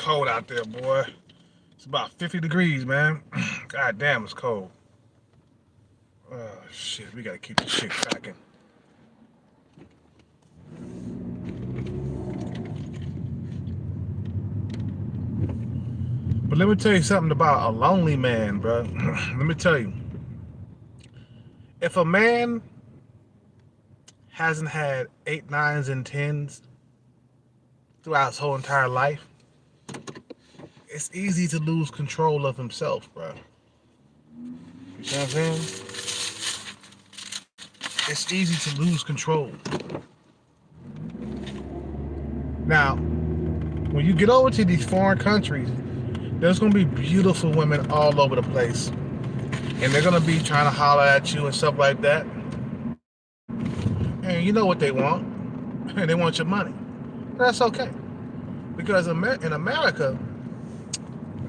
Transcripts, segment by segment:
cold out there, boy. It's about 50 degrees, man. God damn, it's cold. Oh, shit. We gotta keep this shit cracking. But let me tell you something about a lonely man, bro. Let me tell you. If a man hasn't had 8, 9s, and 10s throughout his whole entire life, it's easy to lose control of himself, bro. You know what I'm saying? It's easy to lose control. Now, when you get over to these foreign countries, there's gonna be beautiful women all over the place, and they're gonna be trying to holler at you and stuff like that. And you know what they want, and they want your money. That's okay, because in America,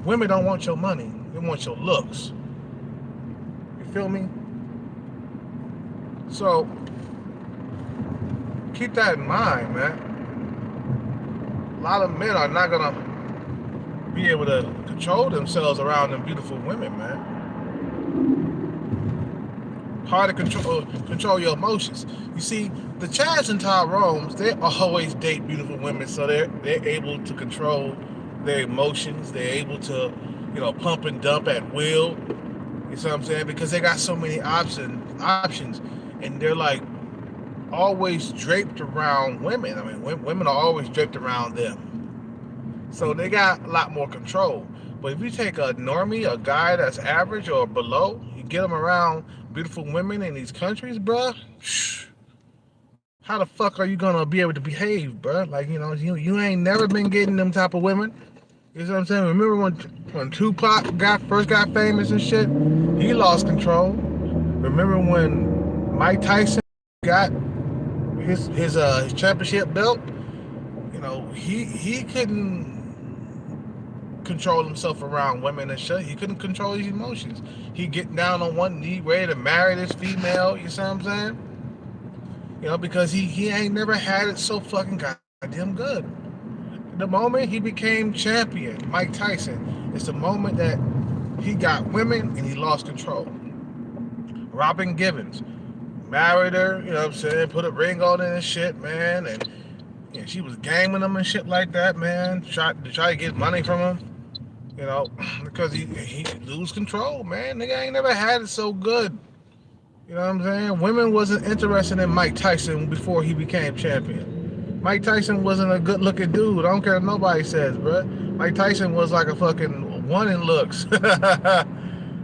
women don't want your money; they want your looks. You feel me? So keep that in mind, man. A lot of men are not gonna be able to control themselves around them beautiful women, man. Hard to control your emotions. You see, the Chads and Tyrones, they always date beautiful women, so they're able to control their emotions. They're able to, pump and dump at will. You see what I'm saying? Because they got so many options, and they're like always draped around women. I mean, women are always draped around them, so they got a lot more control. But if you take a normie, a guy that's average or below, you get them around beautiful women in these countries, bruh, how the fuck are you gonna be able to behave, bruh? Like, you ain't never been getting them type of women. You know what I'm saying? Remember when Tupac first got famous and shit? He lost control. Remember when Mike Tyson got his championship belt? He couldn't control himself around women and shit. He couldn't control his emotions. He get down on one knee, ready to marry this female. You see what I'm saying? Because he ain't never had it so fucking goddamn good. The moment he became champion, Mike Tyson, it's the moment that he got women and he lost control. Robin Givens married her, you know what I'm saying, put a ring on it and shit, man, and she was gaming him and shit like that, man, try to get money from him, because he lose control, man. Nigga ain't never had it so good. You know what I'm saying? Women wasn't interested in Mike Tyson before he became champion. Mike Tyson wasn't a good looking dude. I don't care what nobody says, bro. Mike Tyson was like a fucking one in looks.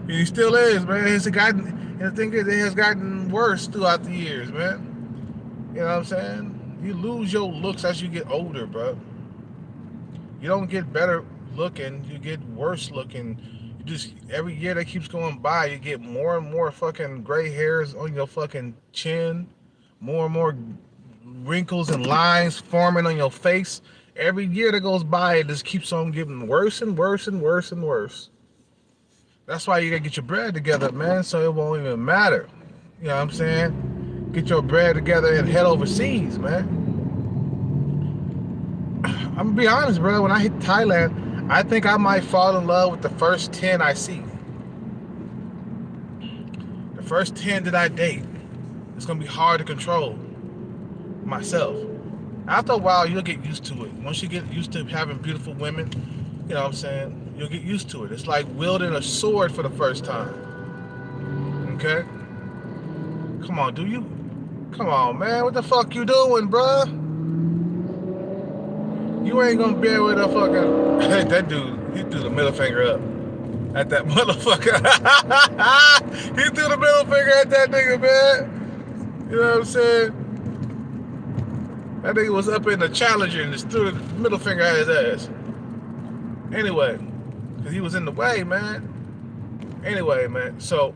He still is, man. And the thing is, it has gotten worse throughout the years, man. You know what I'm saying? You lose your looks as you get older, bro. You don't get better looking, you get worse looking. You just, every year that keeps going by, you get more and more fucking gray hairs on your fucking chin, more and more wrinkles and lines forming on your face. Every year that goes by, it just keeps on getting worse and worse and worse and worse. That's why you gotta get your bread together, man, so it won't even matter. You know what I'm saying? Get your bread together and head overseas, man. I'm gonna be honest, bro. When I hit Thailand, I think I might fall in love with the first 10 I see. The first 10 that I date. It's gonna be hard to control myself. After a while, you'll get used to it. Once you get used to having beautiful women, you know what I'm saying, you'll get used to it. It's like wielding a sword for the first time. Okay? Come on, come on, man. What the fuck you doing, bruh? You ain't gonna be able to fucking... That dude, he threw the middle finger up at that motherfucker. He threw the middle finger at that nigga, man. You know what I'm saying? That nigga was up in the Challenger and just threw the middle finger at his ass. Anyway, because he was in the way, man. Anyway, man, so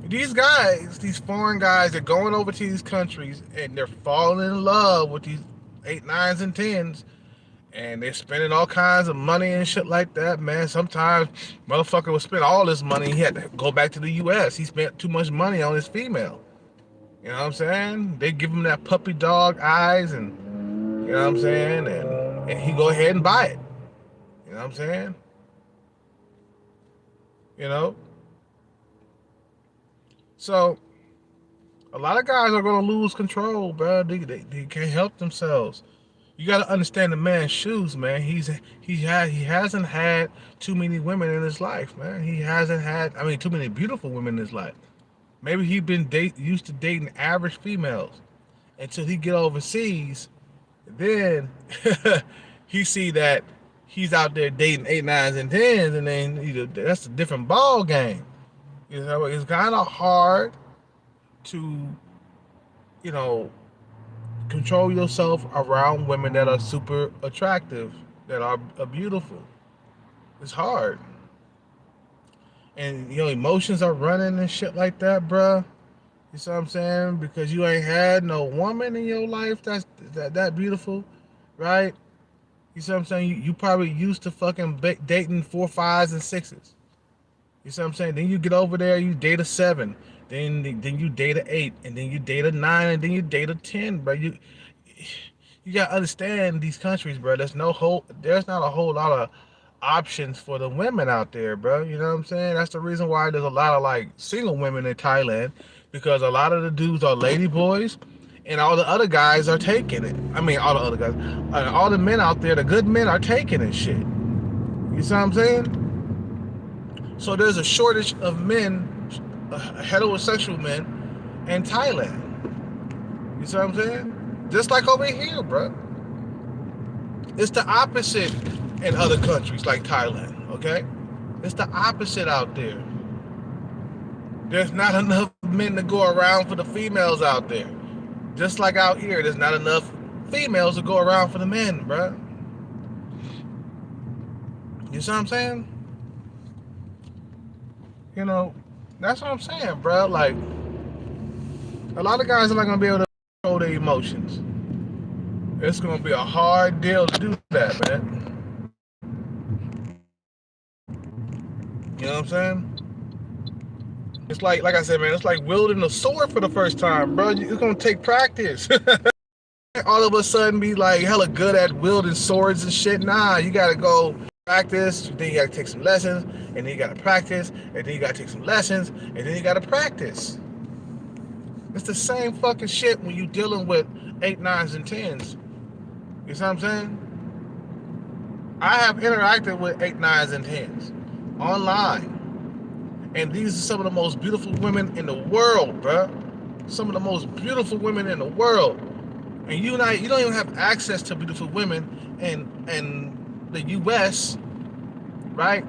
these guys, these foreign guys, they're going over to these countries and they're falling in love with these 8, 9s, and 10s. And they're spending all kinds of money and shit like that, man. Sometimes motherfucker would spend all this money. He had to go back to the U.S. He spent too much money on his female. You know what I'm saying? They give him that puppy dog eyes and, you know what I'm saying? And he go ahead and buy it. You know what I'm saying? You know? So a lot of guys are gonna lose control, bro. They can't help themselves. You gotta understand the man's shoes, man. He hasn't had too many women in his life, man. He hasn't had, I mean, too many beautiful women in his life. Maybe he been used to dating average females until he get overseas. Then he see that he's out there dating 8, 9s, and 10s, and then that's a different ball game. You know, it's kind of hard to, you know, control yourself around women that are super attractive, that are beautiful. It's hard. And, you know, emotions are running and shit like that, bruh. You see what I'm saying? Because you ain't had no woman in your life that beautiful, right? You see what I'm saying? You probably used to fucking dating 4, 5s, and 6s. You see what I'm saying? Then you get over there, you date a 7, then you date a 8, and then you date a 9, and then you date a 10, bro. You gotta understand these countries, bro. There's not a whole lot of options for the women out there, bro. You know what I'm saying? That's the reason why there's a lot of like single women in Thailand, because a lot of the dudes are lady boys, and all the other guys are taking it. I mean, all the other guys, all the men out there, the good men are taking it, shit. You see what I'm saying? So there's a shortage of men, heterosexual men, in Thailand. You see what I'm saying? Just like over here, bro. It's the opposite in other countries like Thailand, okay? It's the opposite out there. There's not enough men to go around for the females out there. Just like out here, there's not enough females to go around for the men, bro. You see what I'm saying? You know, that's what I'm saying, bro. Like, a lot of guys are not going to be able to control their emotions. It's going to be a hard deal to do that, man. You know what I'm saying? It's like I said, man, it's like wielding a sword for the first time, bro. It's going to take practice. All of a sudden be like hella good at wielding swords and shit. Nah, you got to go practice, then you got to take some lessons, and then you got to practice, and then you got to take some lessons, and then you got to practice. It's the same fucking shit when you dealing with 8, 9s, and 10s. You see what I'm saying? I have interacted with 8, 9s, and 10s online. And these are some of the most beautiful women in the world, bro. Some of the most beautiful women in the world. And you don't even have access to beautiful women in the U.S., right?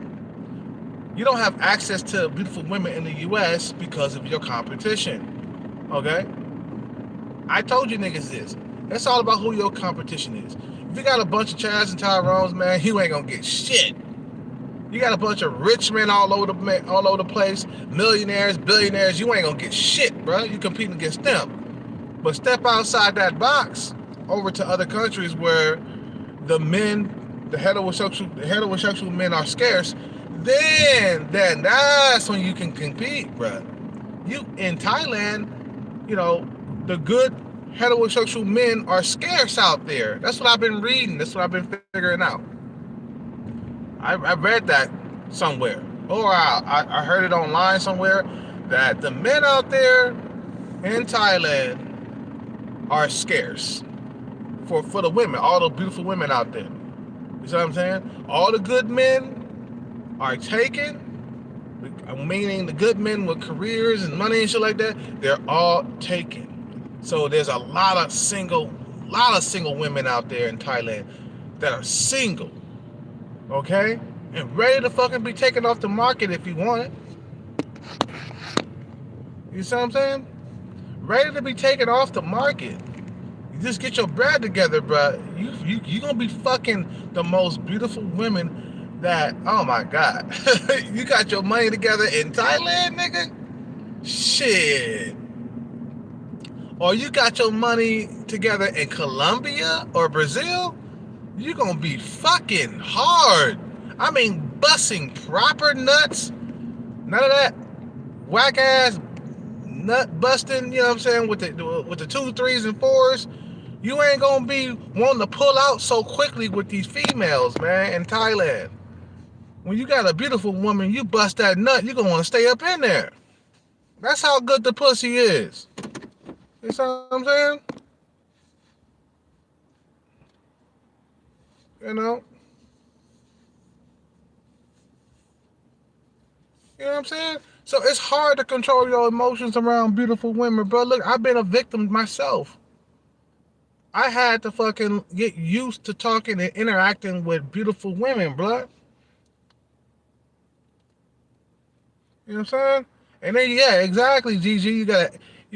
You don't have access to beautiful women in the U.S. because of your competition, okay? I told you niggas this. It's all about who your competition is. If you got a bunch of Chads and Tyrones, man, you ain't gonna get shit. You got a bunch of rich men all over the place, millionaires, billionaires. You ain't gonna get shit, bro. You competing against them. But step outside that box over to other countries where the heterosexual men are scarce. Then that's when you can compete, bro. You in Thailand, you know, the good heterosexual men are scarce out there. That's what I've been reading. That's what I've been figuring out. I read that somewhere, or I heard it online somewhere, that the men out there in Thailand are scarce for the women, all the beautiful women out there. You see what I'm saying? All the good men are taken, meaning the good men with careers and money and shit like that, they're all taken. So there's a lot of single women out there in Thailand that are single. Okay? And ready to fucking be taken off the market if you want it. You see what I'm saying? Ready to be taken off the market. You just get your bread together, bro. You gonna be fucking the most beautiful women that, oh my God. You got your money together in Thailand, nigga? Shit. Or you got your money together in Colombia or Brazil? You're gonna be fucking hard. I mean, busting proper nuts. None of that whack ass nut busting, you know what I'm saying, with the 2, 3s, and 4s. You ain't gonna be wanting to pull out so quickly with these females, man, in Thailand. When you got a beautiful woman, you bust that nut, you gonna want to stay up in there. That's how good the pussy is. You know what I'm saying? You know? You know what I'm saying? So it's hard to control your emotions around beautiful women, bro. Look, I've been a victim myself. I had to fucking get used to talking and interacting with beautiful women, bro. You know what I'm saying? And then yeah, exactly, Gigi. You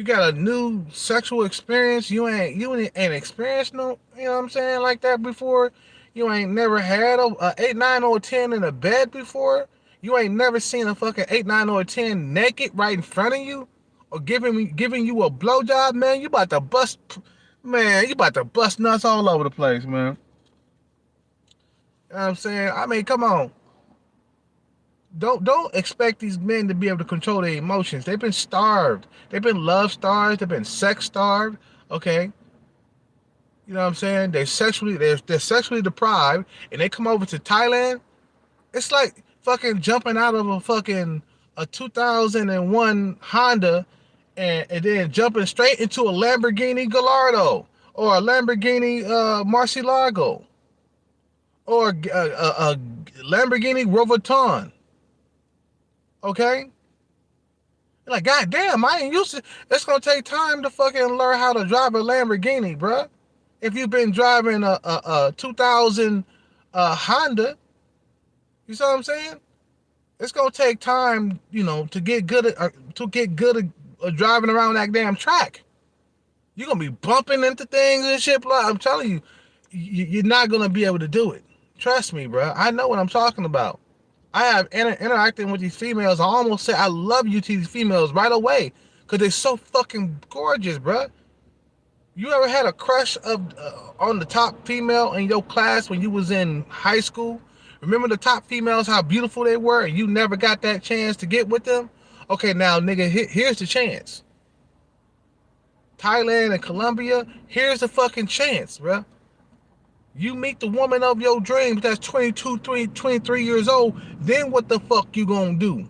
got a new sexual experience. You ain't experienced no, you know what I'm saying, like that before. You ain't never had a 8, 9, or 10 in a bed before. You ain't never seen a fucking 8, 9, or 10 naked right in front of you, or giving you a blowjob, man. You about to bust, man. You about to bust nuts all over the place, man. You know what I'm saying? I mean, come on. Don't expect these men to be able to control their emotions. They've been starved. They've been love starved. They've been sex starved. Okay, you know what I'm saying? They're sexually deprived, and they come over to Thailand. It's like fucking jumping out of a 2001 Honda, and then jumping straight into a Lamborghini Gallardo or a Lamborghini Murcielago or a Lamborghini Rovaton. Okay, like, God damn, I ain't used to. It's gonna take time to fucking learn how to drive a Lamborghini, bruh. If you've been driving a 2000 Honda, you see what I'm saying? It's gonna take time, to get good at driving around that damn track. You're gonna be bumping into things and shit. Blah. I'm telling you, you're not gonna be able to do it. Trust me, bruh. I know what I'm talking about. I have interacting with these females. I almost say I love you to these females right away because they're so fucking gorgeous, bruh. You ever had a crush on the top female in your class when you was in high school? Remember the top females, how beautiful they were, and you never got that chance to get with them? Okay, now, nigga, here's the chance. Thailand and Colombia, here's the fucking chance, bruh. You meet the woman of your dreams that's 22, 23 years old, then what the fuck you gonna do?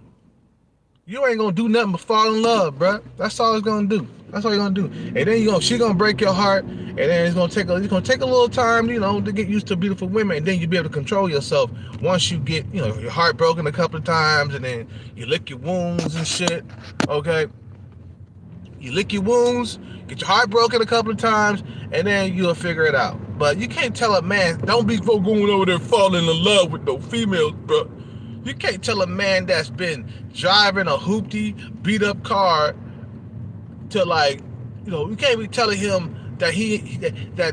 You ain't gonna do nothing but fall in love, bruh. That's all it's gonna do. That's all you're gonna do. And then she gonna break your heart, and then it's gonna take a little time, to get used to beautiful women, and then you'll be able to control yourself once you get, your heart broken a couple of times, and then you lick your wounds and shit. Okay? You lick your wounds, get your heart broken a couple of times, and then you'll figure it out. But you can't tell a man, don't be going over there falling in love with no females, bro. You can't tell a man that's been driving a hoopty, beat up car to, like, you can't be telling him that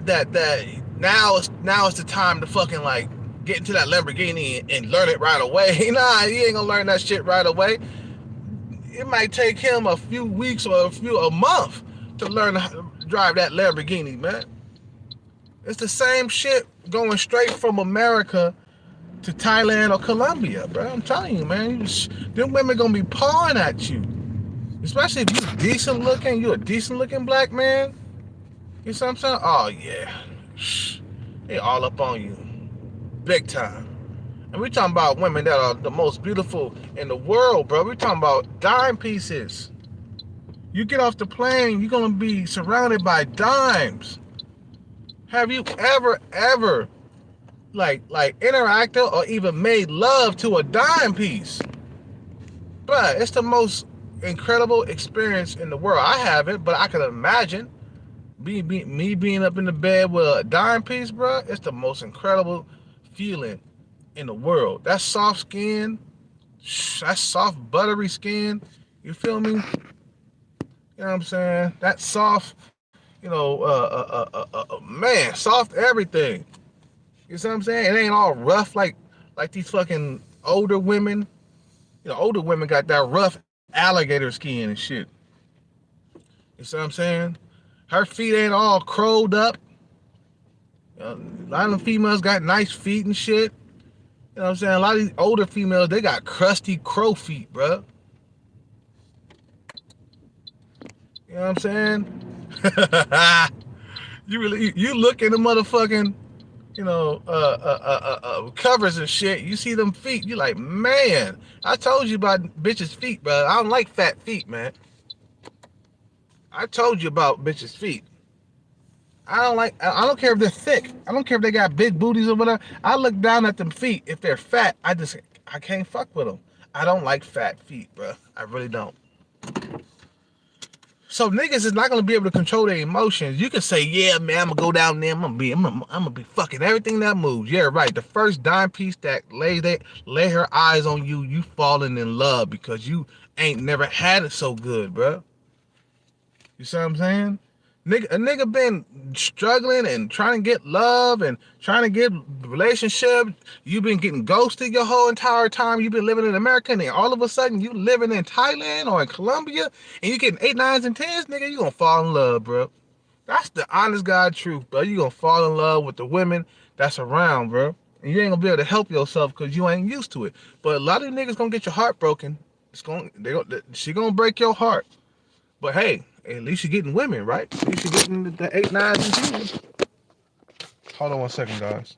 that now it's the time to fucking, like, get into that Lamborghini and learn it right away. Nah, he ain't gonna learn that shit right away. It might take him a few weeks or a month to learn how to drive that Lamborghini, man. It's the same shit going straight from America to Thailand or Colombia, bro. I'm telling you, man. Them women gonna be pawing at you. Especially if you decent looking, you a decent looking black man. You see what I'm saying? Oh yeah. They all up on you. Big time. And we're talking about women that are the most beautiful in the world, bro. We're talking about dime pieces. You get off the plane, you're gonna be surrounded by dimes. Have you ever like interacted or even made love to a dime piece? Bruh, it's the most incredible experience in the world. I haven't, but I can imagine me being up in the bed with a dime piece, bruh. It's the most incredible feeling in the world. That soft skin, that soft buttery skin, you feel me? You know what I'm saying? That soft, man, soft everything. You see what I'm saying? It ain't all rough like these fucking older women. Older women got that rough alligator skin and shit. You see what I'm saying? Her feet ain't all crowed up. A lot of females got nice feet and shit. You know what I'm saying? A lot of these older females, they got crusty crow feet, bro. You know what I'm saying? You look in the motherfucking covers and shit. You see them feet, you like, man, I told you about bitches' feet, bro. I don't like fat feet, man. I told you about bitches' feet. I don't care if they're thick. I don't care if they got big booties or whatever. I look down at them feet. If they're fat, I can't fuck with them. I don't like fat feet, bro. I really don't. So niggas is not gonna be able to control their emotions. You can say, yeah, man, I'm gonna go down there. I'm gonna be fucking everything that moves. Yeah, right. The first dime piece that lay her eyes on you, you falling in love because you ain't never had it so good, bro. You see what I'm saying? A nigga been struggling and trying to get love and trying to get relationship. You been getting ghosted your whole entire time. You been living in America, and then all of a sudden you living in Thailand or in Colombia, and you getting 8, 9s, and 10s, nigga. You gonna fall in love, bro. That's the honest God truth, bro. You gonna fall in love with the women that's around, bro. And you ain't gonna be able to help yourself because you ain't used to it. But a lot of niggas gonna get your heart broken. She gonna break your heart. But hey, at least you're getting women, right? At least you're getting the 8, 9s, and 10s. Hold on one second, guys.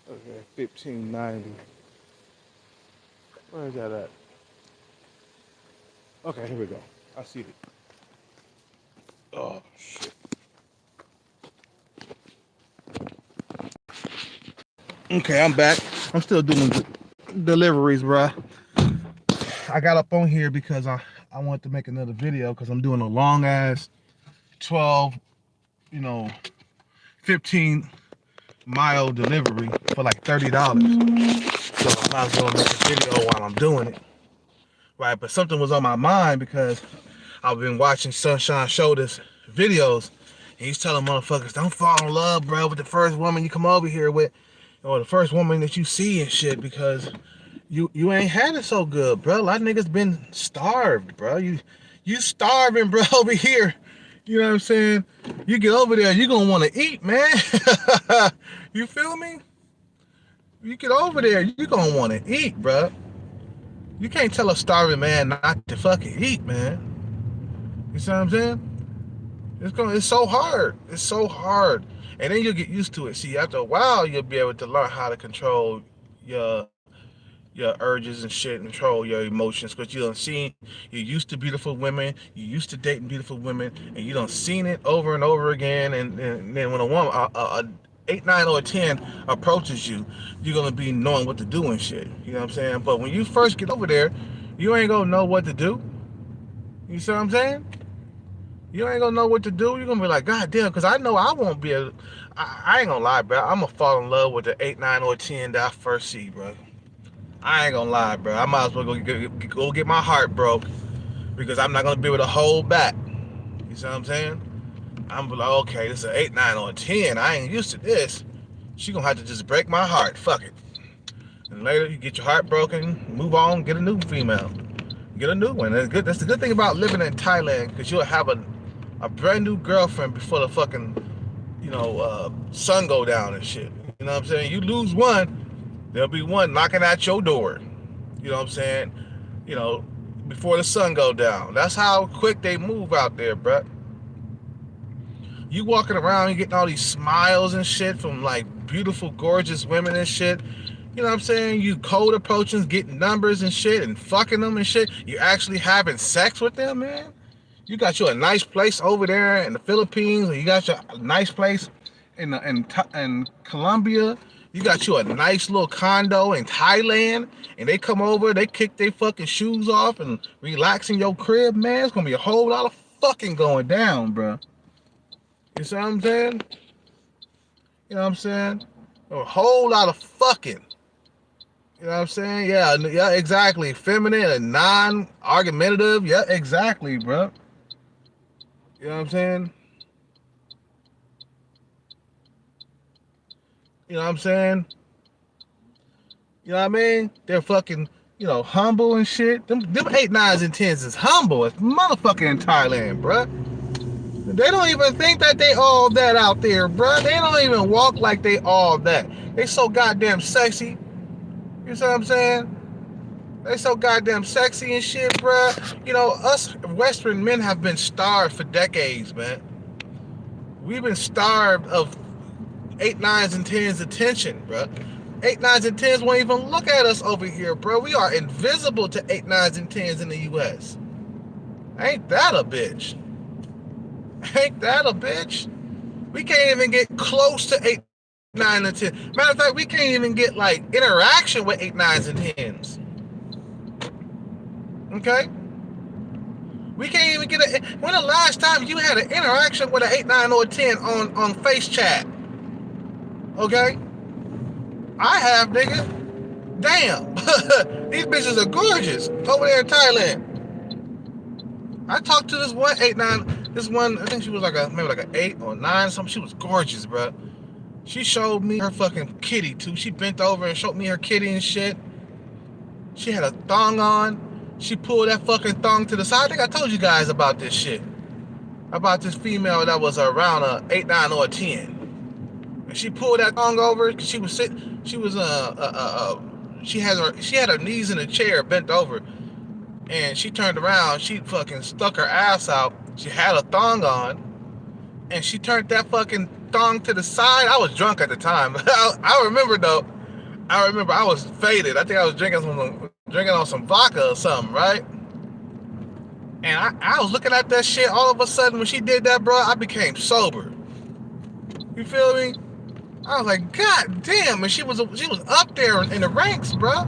Okay, 1590. Where is that at? Okay, here we go. I see it. Oh, shit. Okay, I'm back. I'm still doing deliveries, bruh. I got up on here because I wanted to make another video because I'm doing a long ass 12, 15-mile delivery for like $30. So I might as well make a video while I'm doing it. Right, but something was on my mind because I've been watching Sunshine Shoulders videos, and he's telling motherfuckers, don't fall in love, bro, with the first woman you come over here with, or the first woman that you see and shit, because you ain't had it so good, bro. A lot of niggas been starved, bro. You starving, bro, over here. You know what I'm saying? You get over there, you gonna want to eat, man. You feel me? You get over there, you gonna want to eat, bro. You can't tell a starving man not to fucking eat, man. You see what I'm saying? It's so hard. It's so hard. And then you'll get used to it. See, after a while, you'll be able to learn how to control your urges and shit, and control your emotions, because you done seen, you're used to beautiful women, you used to dating beautiful women, and you done seen it over and over again, and then when a woman, a 8, 9, or a 10 approaches you, you're gonna be knowing what to do and shit. You know what I'm saying? But when you first get over there, you ain't gonna know what to do. You see what I'm saying? You ain't gonna know what to do. You're gonna be like, God damn, because I know I won't be able. I ain't gonna lie, bro. I'm gonna fall in love with the 8, 9, or 10 that I first see, bro. I ain't gonna lie, bro. I might as well go get my heart broke, because I'm not gonna be able to hold back. You see what I'm saying? I'm like, okay, this is an 8, 9, or a 10. I ain't used to this. She gonna have to just break my heart. Fuck it. And later, you get your heart broken, move on, get a new female, get a new one. That's good. That's the good thing about living in Thailand, because you'll have a brand new girlfriend before the fucking, sun go down and shit. You know what I'm saying? You lose one, there'll be one knocking at your door. You know what I'm saying? Before the sun go down. That's how quick they move out there, bruh. You walking around, you getting all these smiles and shit from like beautiful, gorgeous women and shit. You know what I'm saying? You cold approaching, getting numbers and shit, and fucking them and shit. You actually having sex with them, man. You got you a nice place over there in the Philippines, or you got you a nice place in Colombia. You got you a nice little condo in Thailand, and they come over, they kick their fucking shoes off and relax in your crib, man. It's gonna be a whole lot of fucking going down, bro. You see what I'm saying? You know what I'm saying? A whole lot of fucking. You know what I'm saying? Yeah, exactly. Feminine and non-argumentative. Yeah, exactly, bro. You know what I'm saying? You know what I'm saying? You know what I mean? They're fucking, humble and shit. Them 8, 9s, and 10s is humble as motherfucking in Thailand, bruh. They don't even think that they all that out there, bruh. They don't even walk like they all that. They so goddamn sexy. You see what I'm saying? They so goddamn sexy and shit, bruh. You know, us Western men have been starved for decades, man. We've been starved of 8, 9s, and 10s attention, bruh. 8, 9s, and 10s won't even look at us over here, bro. We are invisible to 8, 9s, and 10s in the U.S. Ain't that a bitch? Ain't that a bitch? We can't even get close to 8, 9, and 10. Matter of fact, we can't even get like interaction with 8, 9s, and 10s. Okay? We can't even get a. When the last time you had an interaction with an 8, 9, or 10 on face chat? Okay? I have, nigga. Damn. These bitches are gorgeous over there in Thailand. I talked to this one 8, 9. This one, I think she was maybe like an 8 or 9 something. She was gorgeous, bro. She showed me her fucking kitty too. She bent over and showed me her kitty and shit. She had a thong on. She pulled that fucking thong to the side. I think I told you guys about this shit. About this female that was around a 8, 9, or a 10. And she pulled that thong over. She was sitting. She was she had her knees in a chair, bent over, and she turned around. She fucking stuck her ass out. She had a thong on, and she turned that fucking thong to the side. I was drunk at the time. I remember though. I remember I was faded. I think I was drinking on some vodka or something, right? And I was looking at that shit. All of a sudden, when she did that, bro, I became sober. You feel me? I was like, God damn! And she was up there in the ranks, bro.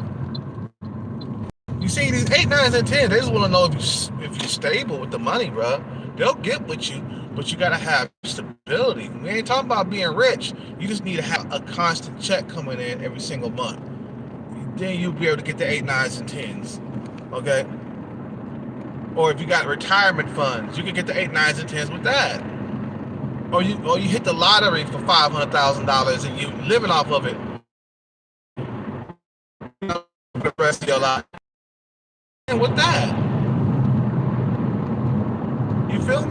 You see, these 8, 9s, and 10s, they just want to know if you're stable with the money, bro. They'll get with you, but you gotta have stability. We ain't talking about being rich. You just need to have a constant check coming in every single month. Then you'll be able to get the 8, 9s, and 10s, okay? Or if you got retirement funds, you can get the 8, 9s, and 10s with that. Or you hit the lottery for $500,000 and you living off of it for the rest of your life. And with that, you feel me?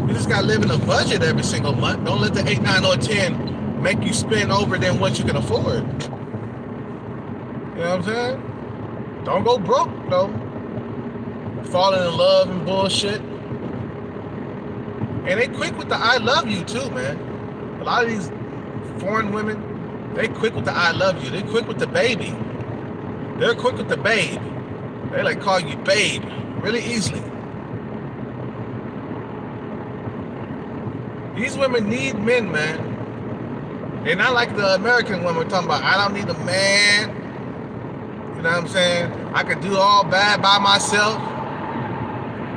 You just gotta live in a budget every single month. Don't let the 8, 9, or 10 make you spend over than what you can afford. You know what I'm saying? Don't go broke though. Falling in love and bullshit. And they quick with the I love you too, man. A lot of these foreign women, they quick with the I love you. They quick with the baby. They're quick with the babe. They like call you babe really easily. These women need men, man. They're not like the American women talking about, I don't need a man. You know what I'm saying? I can do all bad by myself.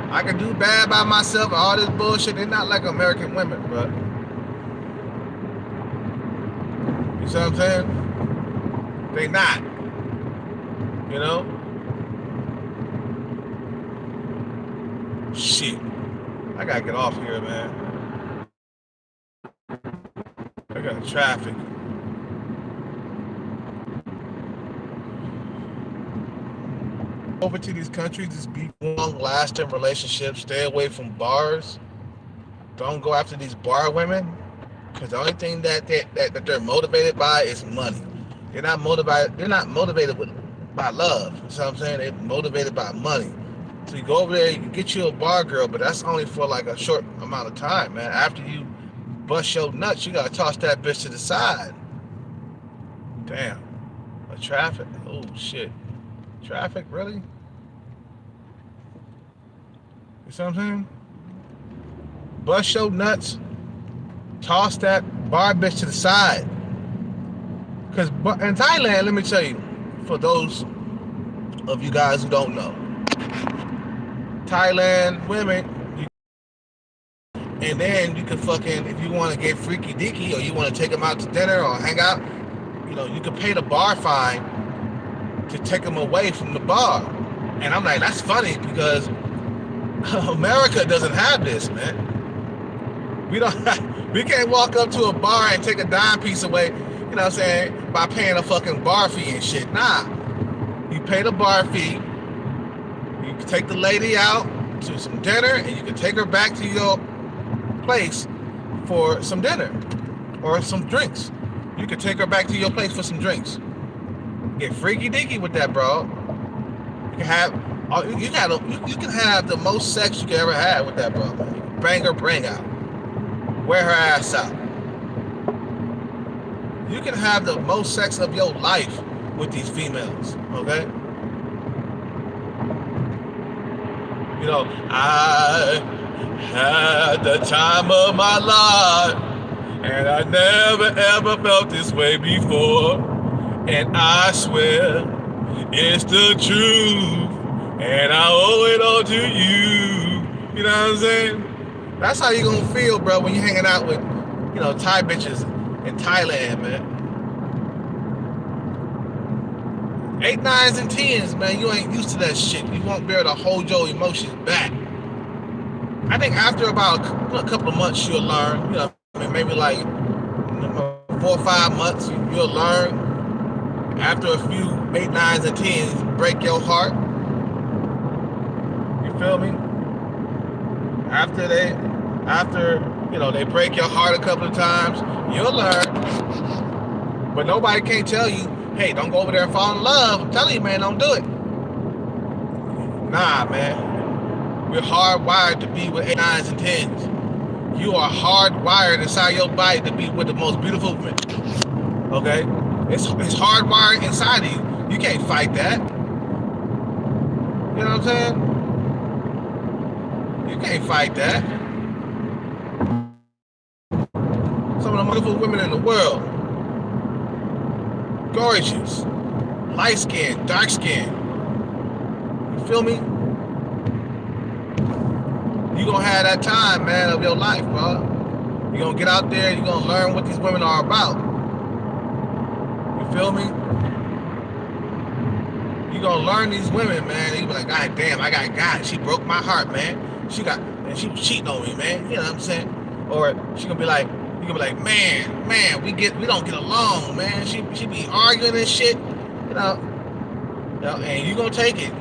I can do bad by myself and all this bullshit. They're not like American women, bro. You see what I'm saying? They not. You know? Shit. I gotta get off here, man. I got traffic. Over to these countries, just be long-lasting relationships. Stay away from bars. Don't go after these bar women, because the only thing that they're motivated by is money. They're not motivated. They're not motivated by love. You know what I'm saying? They're motivated by money. So you go over there, you can get you a bar girl, but that's only for like a short amount of time, man. After you bust your nuts, you gotta toss that bitch to the side. Damn. A traffic. Oh shit. Traffic, really? You see what I'm saying? Bust your nuts, toss that bar bitch to the side. Because in Thailand, let me tell you, for those of you guys who don't know, Thailand women, and then you can fucking, if you want to get freaky deaky or you want to take them out to dinner or hang out, you know, you can pay the bar fine to take them away from the bar. And I'm like, that's funny because America doesn't have this, man. We can't walk up to a bar and take a dime piece away, you know what I'm saying, by paying a fucking bar fee and shit. Nah. You pay the bar fee, you can take the lady out to some dinner, and you can take her back to your place for some dinner or some drinks. You can take her back to your place for some drinks. Get freaky deaky with that, bro. You can have you can have the most sex you can ever have with that, bro. Bang her brain out. Wear her ass out. You can have the most sex of your life with these females, okay? You know, I had the time of my life, and I never ever felt this way before. And I swear it's the truth, and I owe it all to you. You know what I'm saying? That's how you gonna feel, bro, when you're hanging out with, you know, Thai bitches in Thailand, man. 8, 9s, and 10s, man. You ain't used to that shit. You won't be able to hold your emotions back. I think after about a couple of months, you'll learn. You know, I mean, maybe like 4 or 5 months, you'll learn. After a few 8, 9s, and 10s break your heart. You feel me? After you know, they break your heart a couple of times, you'll learn. But nobody can't tell you, hey, don't go over there and fall in love. I'm telling you, man, don't do it. Nah, man. We're hardwired to be with 8, 9s, and 10s. You are hardwired inside your body to be with the most beautiful women. Okay? It's hardwired inside of you. You can't fight that. You know what I'm saying? You can't fight that. Some of the beautiful women in the world. Gorgeous. Light skin, dark skin. You feel me? You gonna have that time, man, of your life, bro. You gonna get out there, you gonna learn what these women are about. You feel me? You gonna learn these women, man. You be like, God damn, I got she broke my heart, man. She was cheating on me, man. You know what I'm saying? Or she gonna be like, you gonna be like, man, we don't get along, man. She be arguing and shit, you know, and you gonna take it.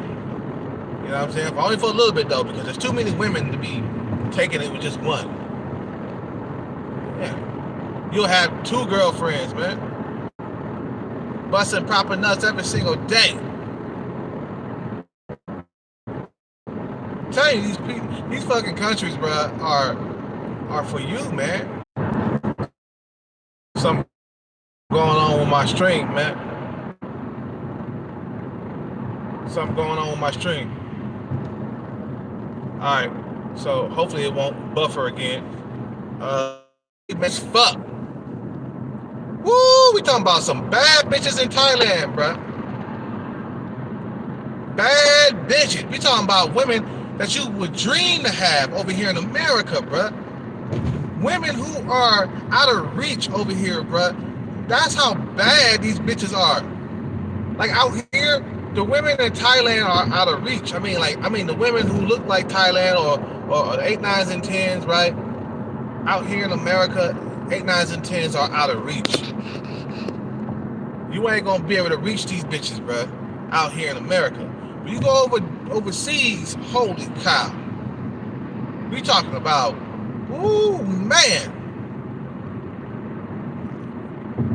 You know what I'm saying? But only for a little bit though, because there's too many women to be taking it with just one. Yeah, you'll have 2 girlfriends, man, busting proper nuts every single day. I'm telling you, these fucking countries, bro, are for you, man. Something going on with my stream, man. Something going on with my stream. Alright, so hopefully it won't buffer again. Bitch, fuck. Woo, we talking about some bad bitches in Thailand, bruh. Bad bitches. We talking about women that you would dream to have over here in America, bruh. Women who are out of reach over here, bruh. That's how bad these bitches are. Like out here, the women in Thailand are out of reach. I mean the women who look like Thailand or 8, 9s, and 10s, right? Out here in America, 8, 9s, and 10s are out of reach. You ain't gonna be able to reach these bitches, bruh, out here in America. When you go overseas, holy cow. We talking about, ooh, man.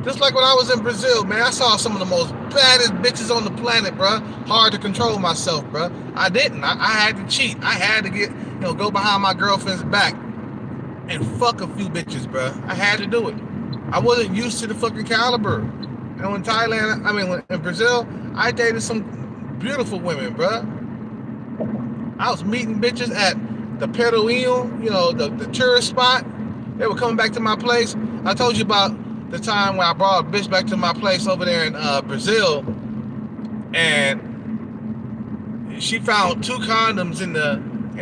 Just like when I was in Brazil, man, I saw some of the most baddest bitches on the planet, bruh. Hard to control myself, bruh. I didn't. I had to cheat. I had to go behind my girlfriend's back and fuck a few bitches, bruh. I had to do it. I wasn't used to the fucking caliber. And in Thailand, in Brazil, I dated some beautiful women, bruh. I was meeting bitches at the Peruino, the tourist spot. They were coming back to my place. I told you about the time when I brought a bitch back to my place over there in Brazil, and she found 2 condoms in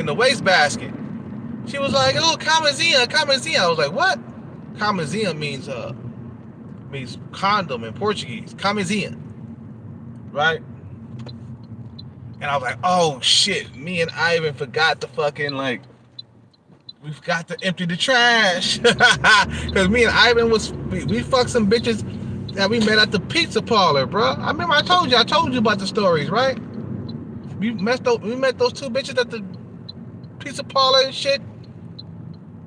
the wastebasket. She was like, "Oh, camisinha." I was like, "What?" Camisinha means condom in Portuguese. Camisinha, right? And I was like, "Oh shit!" Me and Ivan forgot to we forgot to empty the trash. Because me and Ivan we fucked some bitches that we met at the pizza parlor, bro. I remember I told you about the stories, right? We met those 2 bitches at the pizza parlor and shit.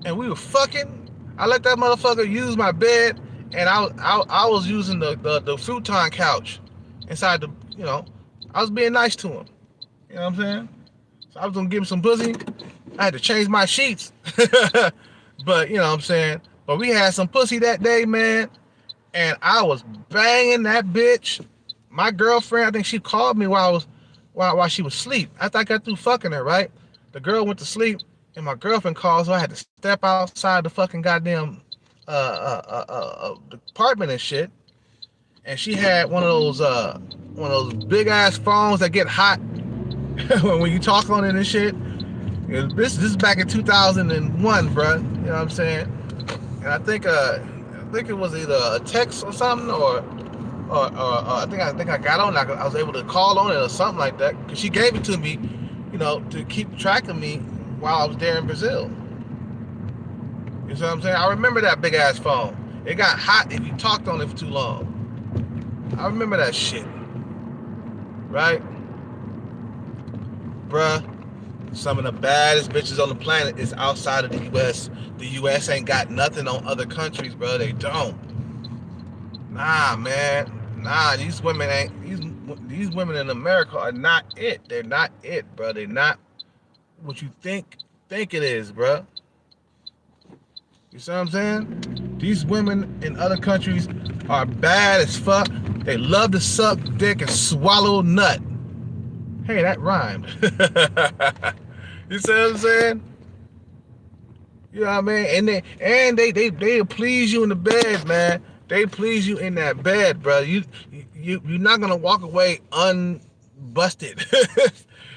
And we were fucking. I let that motherfucker use my bed, and I was using the futon couch. inside the, I was being nice to him. You know what I'm saying? So I was gonna give him some pussy. I had to change my sheets. But you know what I'm saying? But we had some pussy that day, man. And I was banging that bitch. My girlfriend, I think she called me while she was asleep. After I got through fucking her, right? The girl went to sleep, and my girlfriend called, so I had to step outside the fucking goddamn apartment and shit. And she had one of those big ass phones that get hot when you talk on it and shit. This is back in 2001, bro. You know what I'm saying? And I think it was either a text or something, or I think I got on. I was able to call on it or something like that, because she gave it to me, to keep track of me while I was there in Brazil. You see what I'm saying? I remember that big ass phone. It got hot if you talked on it for too long. I remember that shit. Right? Bruh, some of the baddest bitches on the planet is outside of the U.S. The U.S. ain't got nothing on other countries, bro. They don't. Nah, man. Nah, these women in America are not it. They're not it, bro. They're not what you think it is, bro. You see what I'm saying? These women in other countries are bad as fuck. They love to suck dick and swallow nut. Hey, that rhymed. You see what I'm saying? You know what I mean? And they please you in the bed, man. They please you in that bed, bro. You're not gonna walk away unbusted.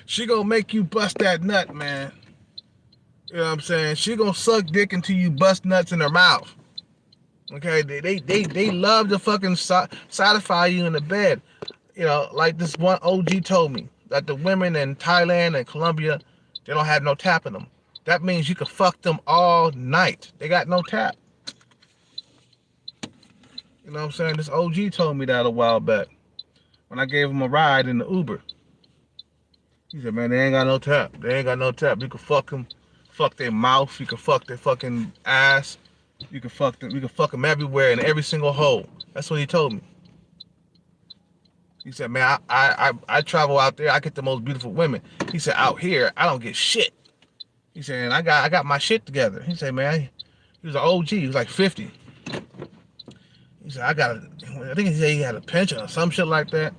She gonna make you bust that nut, man. You know what I'm saying? She gonna suck dick until you bust nuts in her mouth. Okay, they love to fucking satisfy you in the bed. Like this one OG told me that the women in Thailand and Colombia, they don't have no tap in them. That means you can fuck them all night. They got no tap. You know what I'm saying? This OG told me that a while back when I gave him a ride in the Uber. He said, man, they ain't got no tap. They ain't got no tap. You can fuck them, fuck their mouth. You can fuck their fucking ass. You can fuck them everywhere in every single hole. That's what he told me. He said, man, I travel out there. I get the most beautiful women. He said, out here, I don't get shit. He said, and I got my shit together. He said, man, he was an OG. He was like 50. He said, I think he said he had a pension or some shit like that.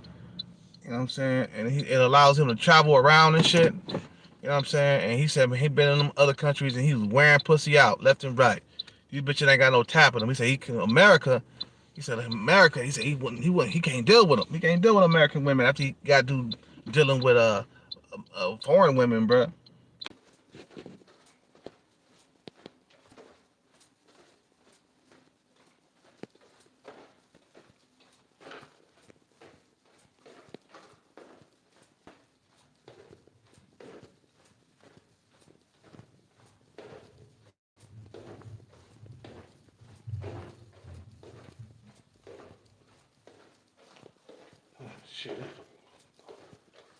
You know what I'm saying? And it allows him to travel around and shit. You know what I'm saying? And he said, man, he been in them other countries and he was wearing pussy out left and right. These bitches ain't got no tap in them. He said, he can't deal with them. He can't deal with American women after he got to dealing with foreign women, bro. Shit.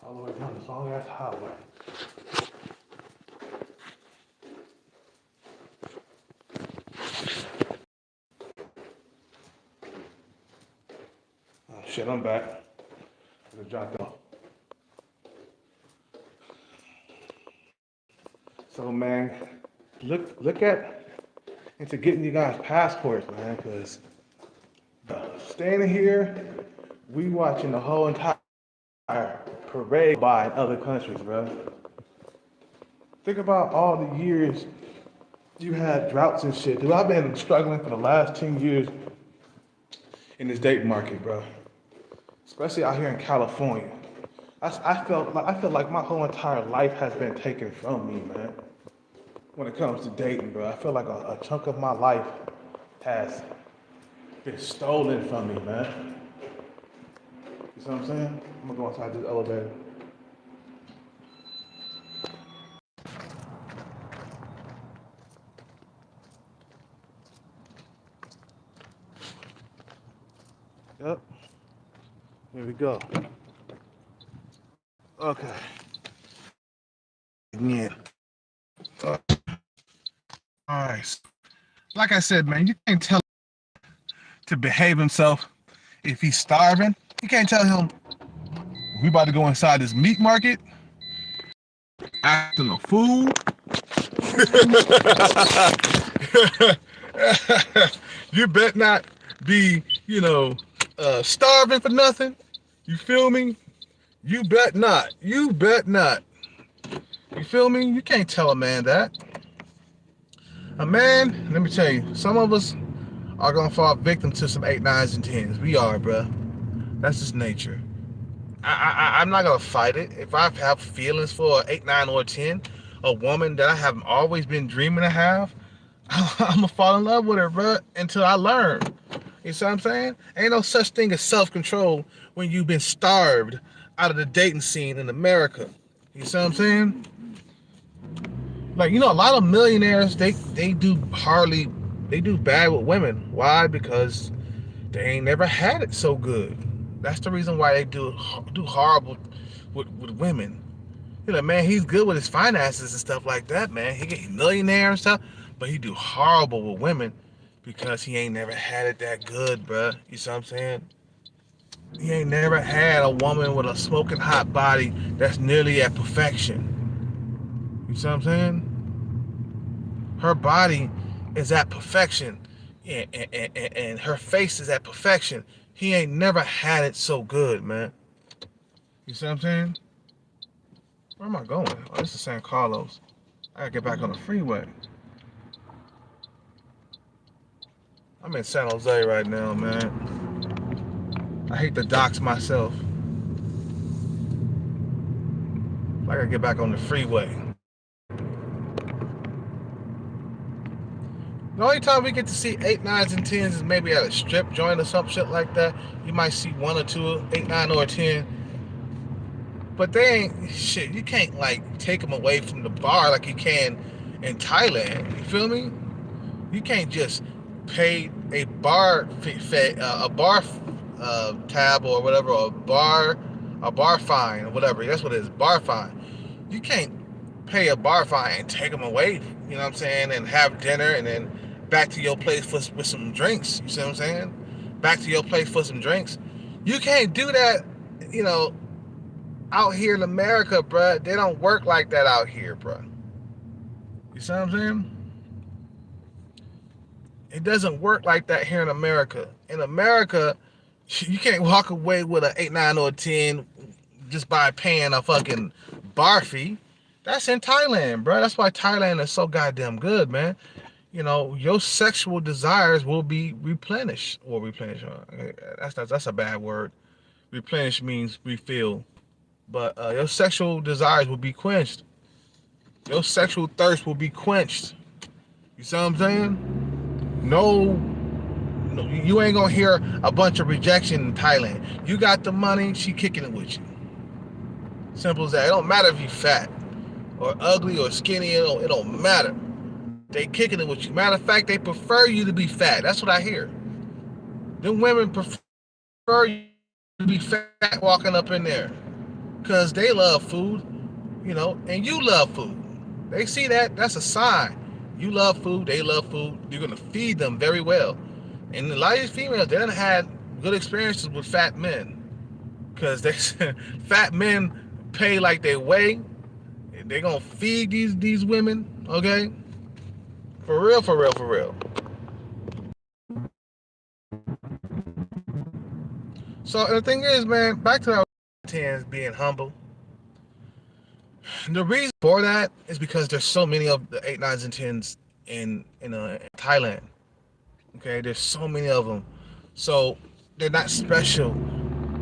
All the way down this long ass highway. Oh shit, I'm back. I just dropped off. So man, look at into getting you guys passports, man, because staying here, we watching the whole entire parade by in other countries, bro. Think about all the years you had droughts and shit. Dude, I've been struggling for the last 10 years in this dating market, bro. Especially out here in California. I felt like my whole entire life has been taken from me, man. When it comes to dating, bro, I feel like a chunk of my life has been stolen from me, man. You see what I'm saying? I'm gonna go inside this elevator. Yep. Here we go. Okay. Yeah. All right. Like I said, man, you can't tell him to behave himself if he's starving. You can't tell him we about to go inside this meat market, acting a fool. You bet not be, starving for nothing. You feel me? You bet not. You bet not. You feel me? You can't tell a man that. A man, let me tell you, some of us are gonna fall victim to some 8, 9s, and 10s. We are, bruh. That's just nature. I'm not gonna fight it. If I have feelings for an 8, 9, or 10, a woman that I have always been dreaming to have, I'm gonna fall in love with her, bruh, until I learn. You see what I'm saying? Ain't no such thing as self-control when you've been starved out of the dating scene in America. You see what I'm saying? Like, a lot of millionaires, they do bad with women. Why? Because they ain't never had it so good. That's the reason why they do horrible with women. Man, he's good with his finances and stuff like that, man. He's a millionaire and stuff, but he do horrible with women because he ain't never had it that good, bruh. You see what I'm saying? He ain't never had a woman with a smoking hot body that's nearly at perfection. You see what I'm saying? Her body is at perfection, and her face is at perfection. He ain't never had it so good, man. You see what I'm saying? Where am I going? Oh, this is San Carlos. I gotta get back on the freeway. I'm in San Jose right now, man. I hate to dox myself. I gotta get back on the freeway. The only time we get to see 8, 9s, and 10s is maybe at a strip joint or some shit like that. You might see 1 or 2, 8, 9, or 10. But they ain't shit. You can't take them away from the bar like you can in Thailand. You feel me? You can't just pay a bar tab or whatever, a bar fine or whatever. That's what it is, bar fine. You can't pay a bar fine and take them away. You know what I'm saying? And have dinner and then back to your place with some drinks. You see what I'm saying? Back to your place for some drinks. You can't do that. Out here in America, bruh, they don't work like that out here, bruh. You see what I'm saying? It doesn't work like that here in America. In America, you can't walk away with an 8, 9, or 10 just by paying a fucking bar fee. That's in Thailand, bruh. That's why Thailand is so goddamn good, man. Your sexual desires will be replenished. Or replenish. That's a bad word. Replenish means refill. But your sexual desires will be quenched. Your sexual thirst will be quenched. You see what I'm saying? No, you ain't gonna hear a bunch of rejection in Thailand. You got the money, she kicking it with you. Simple as that. It don't matter if you fat or ugly or skinny. It don't matter. They kicking it with you. Matter of fact, they prefer you to be fat. That's what I hear. Them women prefer you to be fat walking up in there. Because they love food, and you love food. They see that, that's a sign. You love food, they love food. You're going to feed them very well. And a lot of these females, they done had good experiences with fat men. Because fat men pay like they weigh. They're going to feed these women, okay? For real, for real, for real. So the thing is, man, back to our 10s being humble. The reason for that is because there's so many of the 8, 9s, and 10s in Thailand. Okay, there's so many of them. So they're not special.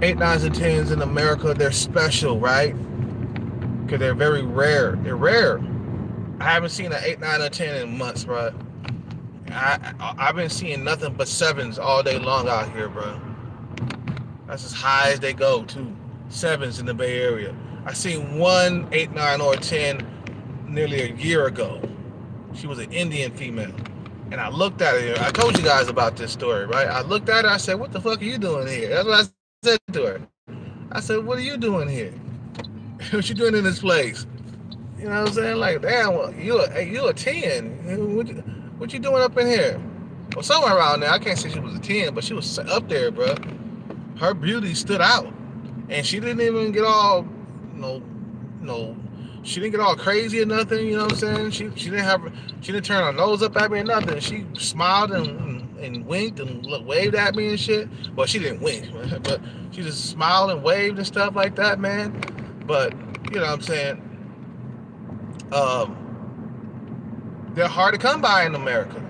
8, 9s, and 10s in America, they're special, right? Because they're very rare. They're rare. I haven't seen an 8, 9, or 10 in months, bro. I've been seeing nothing but 7s all day long out here, bro. That's as high as they go, too. 7s in the Bay Area. I seen one 8, 9, or 10 nearly a year ago. She was an Indian female. And I looked at her. I told you guys about this story, right? I looked at her. I said, what the fuck are you doing here? That's what I said to her. I said, what are you doing here? What you doing in this place? You know what I'm saying? Like, damn, well, you a 10. What you doing up in here? Well, somewhere around there. I can't say she was a 10, but she was up there, bro. her beauty stood out, and she didn't even get all, you know, you know, she didn't get all crazy or nothing. You know what I'm saying? She didn't turn her nose up at me or nothing. She smiled and winked and waved at me and shit. Well, she didn't wink, but she just smiled and waved and stuff like that, man. But you know what I'm saying? They're hard to come by in America.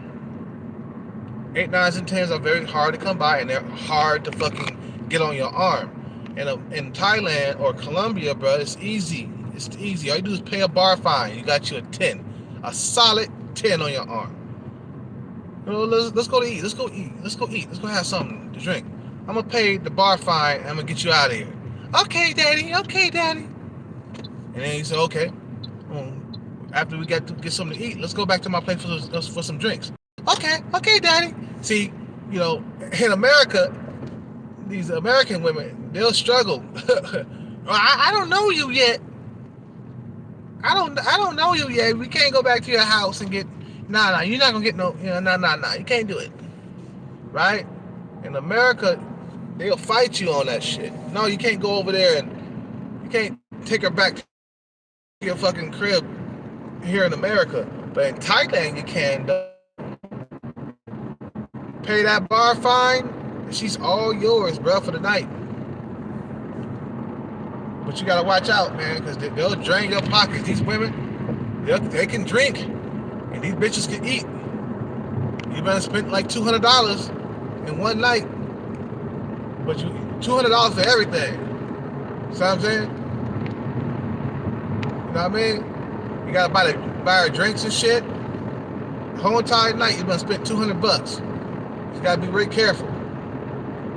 8, 9s, and 10s are very hard to come by, and they're hard to fucking get on your arm. And in Thailand or Colombia, bro, it's easy. It's easy. All you do is pay a bar fine. You got you a 10, a solid 10 on your arm. You know, let's go to eat. Let's go eat. Let's go eat. Let's go have something to drink. I'm gonna pay the bar fine. And I'm gonna get you out of here. Okay, daddy. Okay, daddy. And then he said, okay. After we get something to eat, let's go back to my place for some drinks. Okay, daddy. See, you know, in America, these American women, they'll struggle. I don't know you yet. I don't know you yet. We can't go back to your house and get. Nah. You're not gonna get no. You know, nah. You can't do it. Right? In America, they'll fight you on that shit. No, you can't go over there and you can't take her back to your fucking crib here in America. But in Thailand, you can. Pay that bar fine, and she's all yours, bro, for the night. But you gotta watch out, man, because they'll drain your pockets. These women, they can drink, and these bitches can eat. You better spend like $200 in one night, but you $200 for everything. See what I'm saying? You know what I mean? You gotta buy her drinks and shit. The whole entire night, you better spend $200. You gotta be very careful.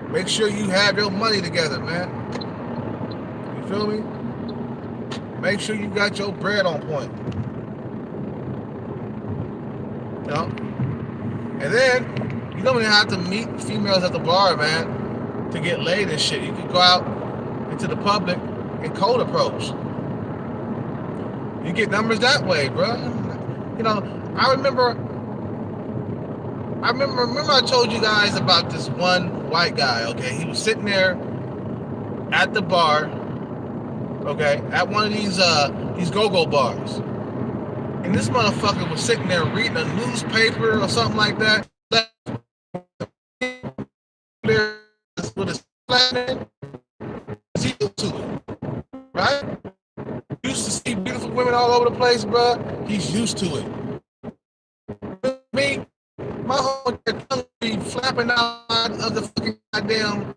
Make sure you have your money together, man. You feel me? Make sure you got your bread on point. You know? And then, you don't even have to meet females at the bar, man, to get laid and shit. You can go out into the public and cold approach. You get numbers that way, bro. You know, I remember I told you guys about this one white guy, okay? He was sitting there at the bar, okay, at one of these go-go bars. And this motherfucker was sitting there reading a newspaper or something like that. With his flat, he used to it, right? Used to see beautiful women all over the place, bro. He's used to it. Me, my whole tongue be flapping out of the fucking goddamn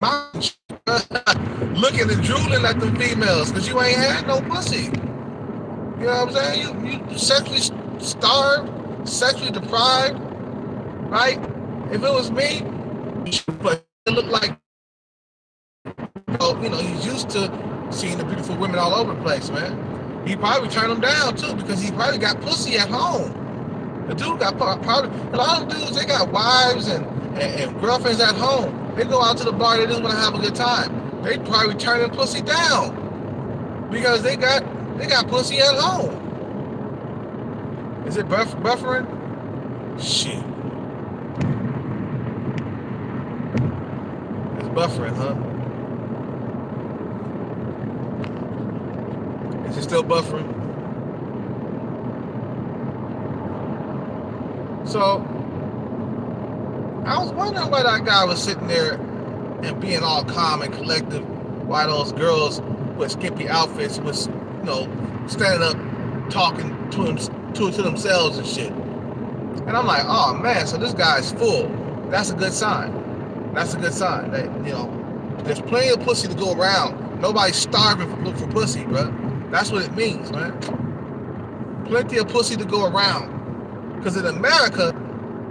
mouth, looking and drooling at the females, because you ain't had no pussy. You know what I'm saying? You sexually starved, sexually deprived, right? If it was me, but it looked like, you know, he's used to seeing the beautiful women all over the place, man. He probably turned them down too, because he probably got pussy at home. The dude got probably, a lot of dudes, they got wives and girlfriends at home. They go out to the bar, they just want to have a good time. They probably turning pussy down because they got pussy at home. Is it buffering? Shit. It's buffering, huh? Is it still buffering? So, I was wondering why that guy was sitting there and being all calm and collective, while those girls with skimpy outfits was, you know, standing up talking to themselves and shit. And I'm like, oh man, so this guy's full. That's a good sign. That's a good sign that, you know, there's plenty of pussy to go around. Nobody's starving for pussy, bro. That's what it means, man. Plenty of pussy to go around. Because in America,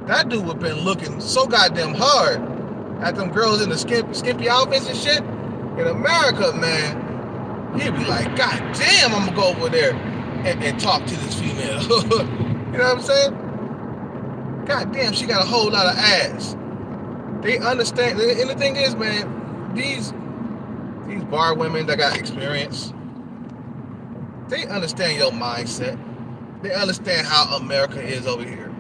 that dude would have been looking so goddamn hard at them girls in the skimpy outfits and shit. In America, man, he'd be like, God damn, I'm gonna go over there and talk to this female. You know what I'm saying? God damn, she got a whole lot of ass. They understand. And the thing is, man, these bar women that got experience, they understand your mindset. They understand how America is over here.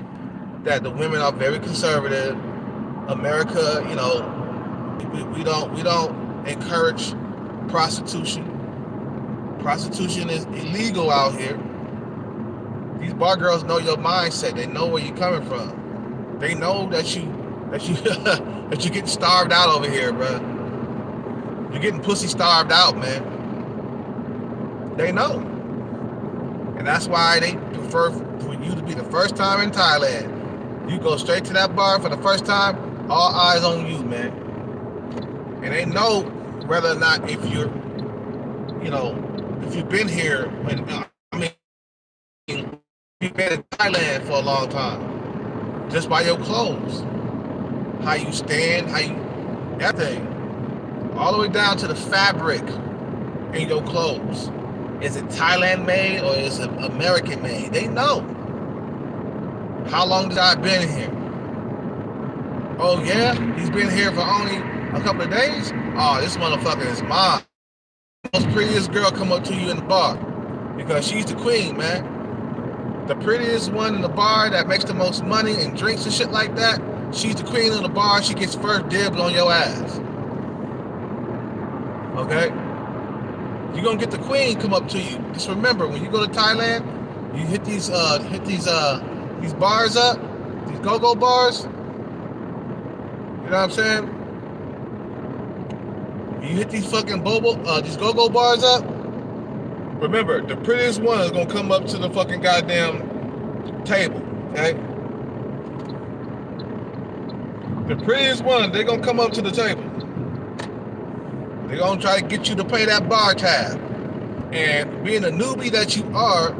That the women are very conservative. America, you know, We don't encourage prostitution. Prostitution is illegal out here. These bar girls know your mindset. They know where you're coming from. They know that you that you're getting starved out over here, bro. You're getting pussy starved out, man. They know. And that's why they prefer for you to be the first time in Thailand. You go straight to that bar for the first time, all eyes on you, man. And they know whether or not if you're, if you've been here, you've been in Thailand for a long time. Just by your clothes. How you stand, everything. All the way down to the fabric in your clothes. Is it Thailand made or is it American made? They know. How long has I been here? Oh yeah? He's been here for only a couple of days? Oh, this motherfucker is mine. The most prettiest girl come up to you in the bar. Because she's the queen, man. The prettiest one in the bar that makes the most money and drinks and shit like that, she's the queen of the bar. She gets first dibs on your ass. Okay? You're gonna get the queen come up to you. Just remember, when you go to Thailand, you hit these bars up, these go-go bars. You know what I'm saying? You hit these fucking these go-go bars up. Remember, the prettiest one is gonna come up to the fucking goddamn table. Okay? The prettiest one, they're gonna come up to the table. They're gonna try to get you to pay that bar tab. And being a newbie that you are,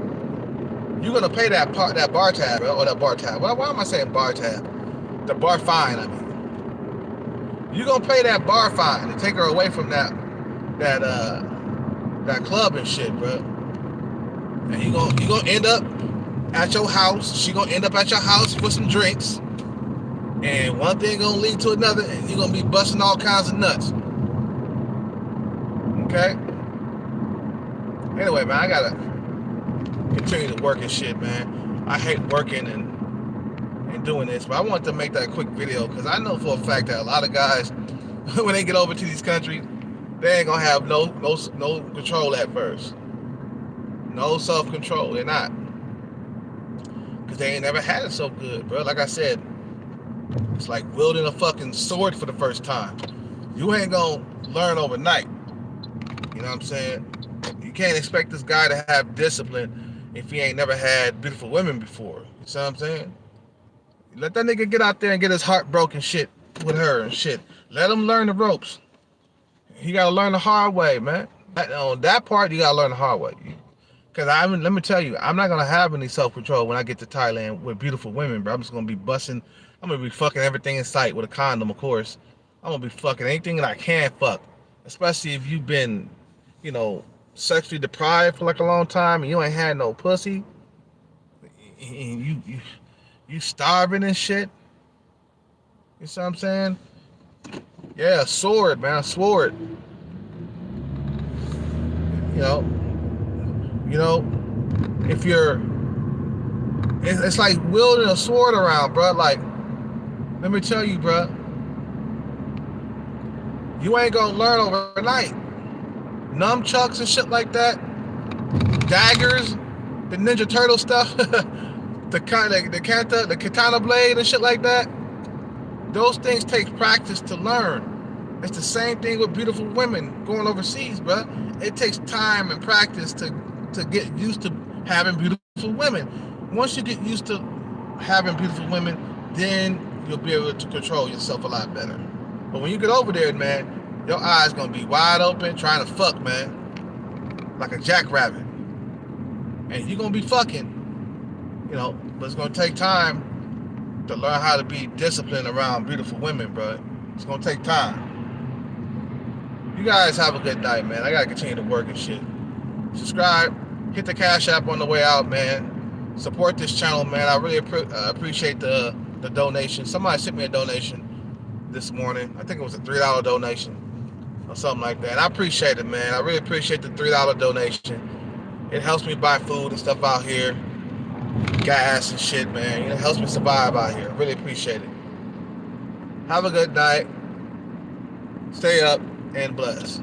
you're gonna pay that bar tab, or that bar tab. Why am I saying bar tab? The bar fine, I mean. You're gonna pay that bar fine to take her away from that club and shit, bro. And you're gonna end up at your house. She gonna end up at your house for some drinks. And one thing gonna lead to another, and you're gonna be busting all kinds of nuts. Okay? Anyway, man, I gotta continue to work and shit, man. I hate working and doing this, but I wanted to make that quick video because I know for a fact that a lot of guys, when they get over to these countries, they ain't gonna have no control at first. No self-control. They're not. Because they ain't never had it so good, bro. Like I said, it's like wielding a fucking sword for the first time. You ain't gonna learn overnight. You know what I'm saying? You can't expect this guy to have discipline if he ain't never had beautiful women before. You see what I'm saying? Let that nigga get out there and get his heart broken shit with her and shit. Let him learn the ropes. He gotta learn the hard way, man. On that part, you gotta learn the hard way. Cause let me tell you, I'm not gonna have any self-control when I get to Thailand with beautiful women, bro. I'm just gonna be busting. I'm gonna be fucking everything in sight with a condom, of course. I'm gonna be fucking anything that I can fuck. Especially if you've been, sexually deprived for like a long time and you ain't had no pussy. And you starving and shit. You see what I'm saying? Yeah, a sword, man, a sword. If you're, it's like wielding a sword around, bro. Like, let me tell you, bro, you ain't gonna learn overnight. Nunchucks and shit like that, daggers, the Ninja Turtle stuff, the katana blade and shit like that. Those things take practice to learn. It's the same thing with beautiful women going overseas, bro. It takes time and practice to get used to having beautiful women. Once you get used to having beautiful women, then you'll be able to control yourself a lot better. But when you get over there, man, your eyes gonna be wide open trying to fuck, man, like a jackrabbit. And you're gonna be fucking, but it's gonna take time to learn how to be disciplined around beautiful women, bro. It's gonna take time. You guys have a good night, man. I gotta continue to work and shit. Subscribe, hit the Cash App on the way out, man. Support this channel, man. I really appreciate the donation. Somebody sent me a donation this morning. I think it was a $3 donation or something like that. And I appreciate it, man. I really appreciate the $3 donation. It helps me buy food and stuff out here, gas and shit, man. It helps me survive out here. I really appreciate it. Have a good night. Stay up and bless.